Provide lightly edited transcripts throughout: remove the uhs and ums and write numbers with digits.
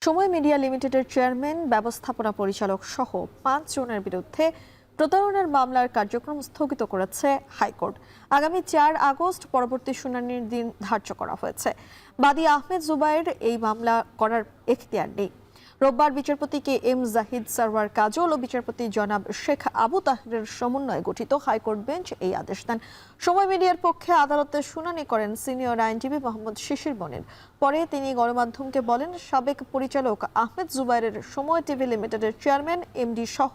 সময় মিডিয়া লিমিটেডের চেয়ারম্যান, ব্যবস্থাপনা পরিচালক সহ ৫ জনের বিরুদ্ধে প্রতারণার মামলার কার্যক্রম স্থগিত করেছে হাইকোর্ট। আগামী ৪ আগস্ট পরবর্তী শুনানির দিন ধার্য করা হয়েছে। বাদী আহমেদ জুবায়ের এই মামলা করার এখতিয়ার নেই। রোববার বিচারপতি কে এম জাহিদ সারওয়ার কাজল ও বিচারপতি জনাব শেখ আবু তাহেরের সমন্বয়ে গঠিত হাইকোর্ট বেঞ্চ এই আদেশ দেন। সময় মিডিয়ার পক্ষে আদালতে শুনানি করেন সিনিয়র আইনজীবী মোহাম্মদ শিশির মনির। পরে তিনি গণমাধ্যমকে বলেন, সাবেক পরিচালক আহমেদ জুবায়েরের সময় টিভি লিমিটেডের চেয়ারম্যান, এমডি সহ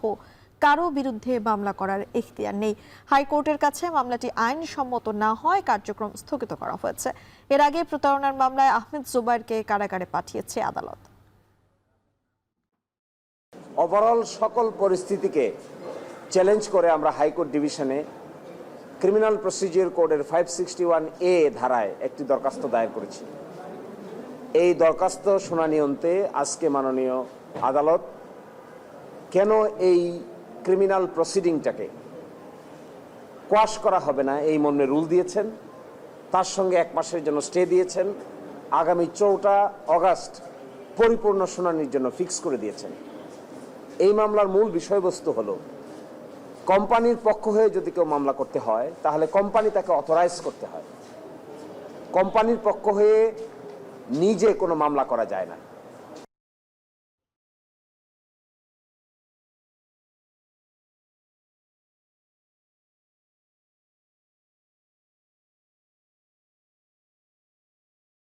কারো বিরুদ্ধে মামলা করার এখতিয়ার নেই। হাইকোর্টের কাছে মামলাটি আইনসম্মত না হয় কার্যক্রম স্থগিত করা হয়েছে। এর আগে প্রতারণার মামলায় আহমেদ জুবায়েরকে কারাগারে পাঠিয়েছে আদালত। ওভারঅল সকল পরিস্থিতিকে চ্যালেঞ্জ করে আমরা হাইকোর্ট ডিভিশনে ক্রিমিনাল প্রসিডিওর কোডের 561A ধারায় একটি দরখাস্ত দায়ের করেছি। এই দরখাস্ত শুনানি অন্তে আজকে মাননীয় আদালত কেন এই ক্রিমিনাল প্রসিডিংটাকে কোয়াশ করা হবে না এই মর্মে রুল দিয়েছেন, তার সঙ্গে 1 মাসের জন্য স্টে দিয়েছেন, আগামী 4 আগস্ট পরিপূর্ণ শুনানির জন্য ফিক্স করে দিয়েছেন। এই মামলার মূল বিষয়বস্তু হলো, কোম্পানির পক্ষ হয়ে যদি কেউ মামলা করতে হয় তাহলে কোম্পানি তাকে অথরাইজ করতে হয়। কোম্পানির পক্ষ হয়ে নিজে কোনো মামলা করা যায় না।